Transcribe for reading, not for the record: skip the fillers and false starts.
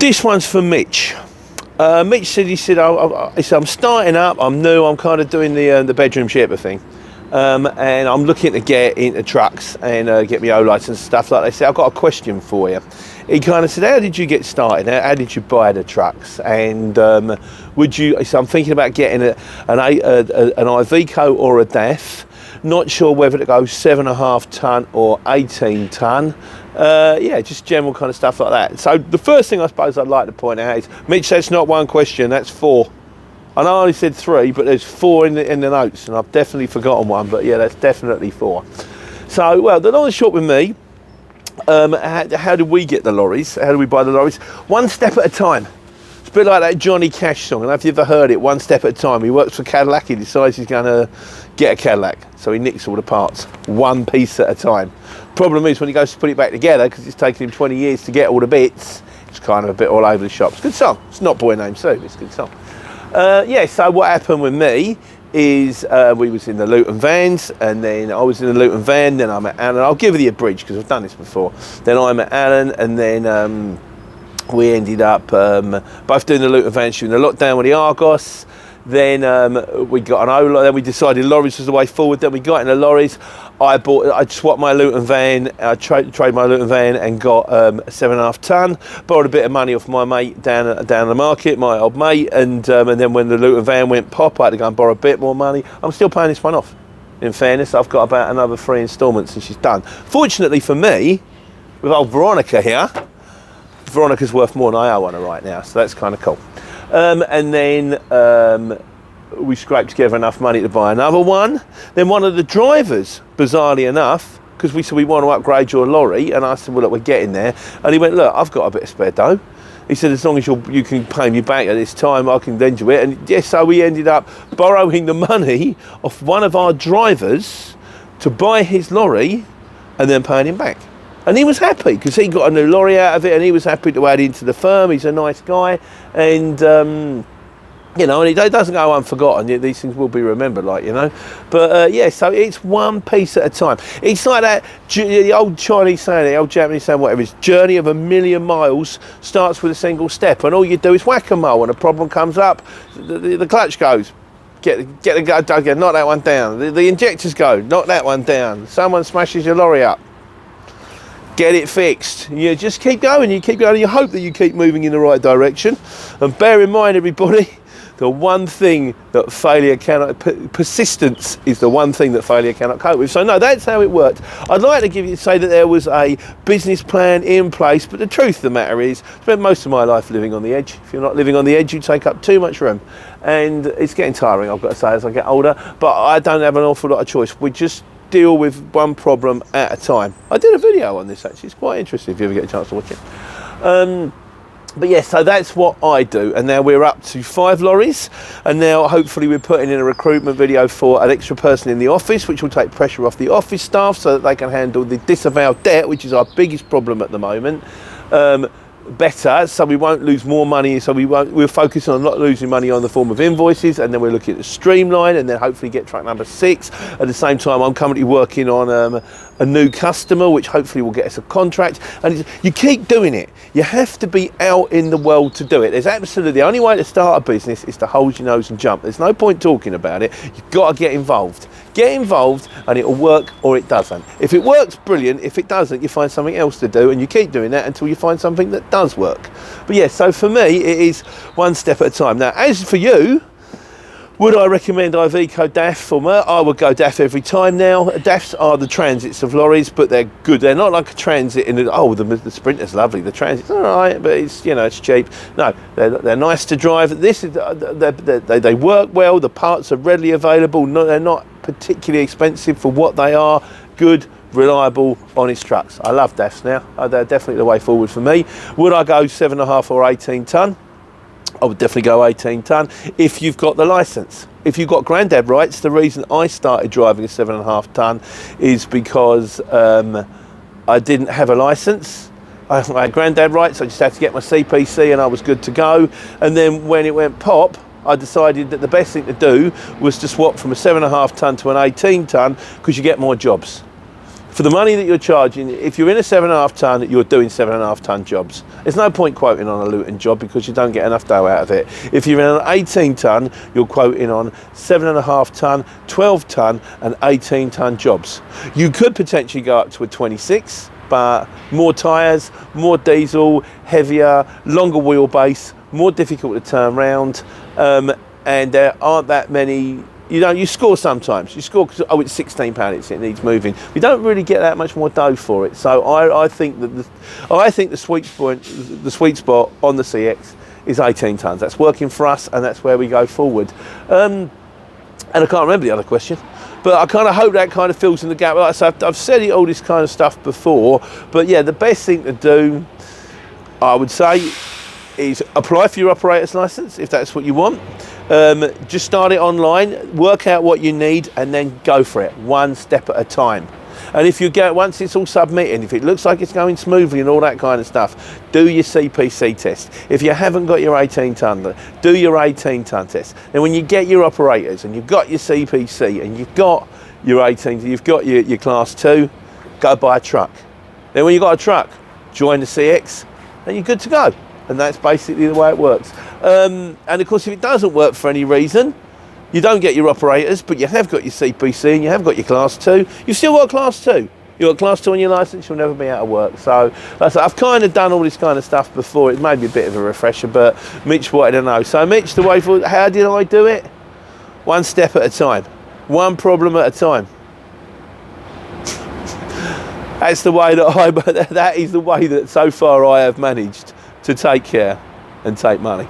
This one's for Mitch. Mitch said, he said, I'm starting up, I'm new, I'm kind of doing the bedroom shipper thing. And I'm looking to get into trucks and get my O license and stuff like that. He said, I've got a question for you. He kind of said, how did you get started? How did you buy the trucks? And would you, so I'm thinking about getting an Iveco or a DAF. Not sure whether to go 7.5 tonne or 18 tonne. Yeah, just general kind of stuff like that. So the first thing I suppose I'd like to point out is, Mitch, that's not one question, that's 4. I know I only said 3, but there's 4 in the notes, and I've definitely forgotten one, but yeah, that's definitely 4. So, well, the long and short with me, how do we get the lorries? How do we buy the lorries? One step at a time. It's a bit like that Johnny Cash song, and if you've ever heard it, one step at a time. He works for Cadillac, he decides he's going to get a Cadillac, so he nicks all the parts, one piece at a time. Problem is, when he goes to put it back together, because it's taken him 20 years to get all the bits, it's kind of a bit all over the shop. It's a good song. It's not Boy Named Sue, it's a good song. Yeah, so what happened with me is we was in the Luton vans, and then I was in the Luton van, then I met Alan. I'll give you the abridged because I've done this before. Then I met Alan, and then we ended up both doing the Luton van, shooting the lockdown with the Argos. Then we got an O, then we decided lorries was the way forward. Then we got in the lorries. I swapped my Luton van, I traded my Luton van and got a 7.5 tonne. Borrowed a bit of money off my mate down the market, my old mate, and then when the Luton van went pop, I had to go and borrow a bit more money. I'm still paying this one off. In fairness, I've got about another 3 instalments and she's done. Fortunately for me, with old Veronica here, Veronica's worth more than I owe on her right now, so that's kind of cool. And then we scraped together enough money to buy another one. Then one of the drivers, bizarrely enough, because we said we want to upgrade your lorry, and I said, well, look, we're getting there. And he went, look, I've got a bit of spare dough. He said, as long as you can pay me back at this time, I can lend you it. And yes, so we ended up borrowing the money off one of our drivers to buy his lorry and then paying him back. And he was happy because he got a new lorry out of it, and he was happy to add into the firm. He's a nice guy, and you know, and it doesn't go unforgotten. These things will be remembered, like, you know. But yeah, so it's one piece at a time. It's like that the old Chinese saying, the old Japanese saying, whatever. It's journey of 1,000,000 miles starts with a single step, and all you do is whack-a-mole. When a problem comes up, the clutch goes. Get the gun, knock that one down. The injectors go, knock that one down. Someone smashes your lorry up. Get it fixed. You just keep going, you hope that you keep moving in the right direction. And bear in mind, everybody, the one thing that failure cannot, persistence is the one thing that failure cannot cope with. So no, that's how it worked. I'd like to say that there was a business plan in place, but the truth of the matter is, I spent most of my life living on the edge. If you're not living on the edge, you take up too much room. And it's getting tiring, I've got to say, as I get older, but I don't have an awful lot of choice. We just deal with one problem at a time. I did a video on this actually, it's quite interesting if you ever get a chance to watch it. But yeah, so that's what I do, and now we're up to 5 lorries, and now hopefully we're putting in a recruitment video for an extra person in the office, which will take pressure off the office staff so that they can handle the disavowed debt, which is our biggest problem at the moment, better, so we won't lose more money, so we'll focus on not losing money on the form of invoices, and then we're looking to streamline and then hopefully get truck number 6. At the same time, I'm currently working on a new customer, which hopefully will get us a contract, and you keep doing it. You have to be out in the world to do it. There's absolutely, the only way to start a business is to hold your nose and jump. There's no point talking about it. You've got to get involved. Get involved and it'll work or it doesn't. If it works, brilliant. If it doesn't, you find something else to do, and you keep doing that until you find something that does work. But yeah, so for me, it is one step at a time. Now, as for you, would I recommend Iveco DAF for me? I would go DAF every time now. DAFs are the transits of lorries, but they're good. They're not like a transit in the Sprinter's lovely. The transit's all right, but it's, you know, it's cheap. No, they're nice to drive. This is they work well. The parts are readily available. No, they're not particularly expensive for what they are. Good, reliable, honest trucks. I love DAFs now. They're definitely the way forward for me. Would I go 7.5 or 18 tonne? I would definitely go 18 tonne if you've got the licence. If you've got granddad rights, the reason I started driving a 7.5 tonne is because I didn't have a licence. I had granddad rights, I just had to get my CPC and I was good to go. And then when it went pop, I decided that the best thing to do was to swap from a 7.5 tonne to an 18 tonne because you get more jobs. For the money that you're charging, if you're in a 7.5 ton, you're doing 7.5 ton jobs. There's no point quoting on a Luton job because you don't get enough dough out of it. If you're in an 18 ton, you're quoting on 7.5 ton, 12 ton and 18 ton jobs. You could potentially go up to a 26, but more tyres, more diesel, heavier, longer wheelbase, more difficult to turn round, and there aren't that many. You score sometimes. You score because it's £16. It needs moving. We don't really get that much more dough for it. So I think that the sweet spot on the CX is 18 tons. That's working for us, and that's where we go forward. And I can't remember the other question, but I kind of hope that kind of fills in the gap. Like I said, I've said all this kind of stuff before, but yeah, the best thing to do, I would say, is apply for your operator's license if that's what you want. Just start it online, work out what you need, and then go for it, one step at a time. And if you get, once it's all submitted, if it looks like it's going smoothly and all that kind of stuff, do your CPC test. If you haven't got your 18 ton, do your 18 ton test. And when you get your operators and you've got your CPC and you've got your 18, you've got your class 2, go buy a truck. Then when you've got a truck, join the CX and you're good to go. And that's basically the way it works. And of course, if it doesn't work for any reason, you don't get your operators, but you have got your CPC and you have got your class 2, you've still got class 2. You've got class 2 on your licence, you'll never be out of work. So like I said, I've kind of done all this kind of stuff before. It may be a bit of a refresher, but Mitch wanted to know. So Mitch, the way forward, how did I do it? One step at a time, one problem at a time. That's the way that that is the way that so far I have managed to take care and take money.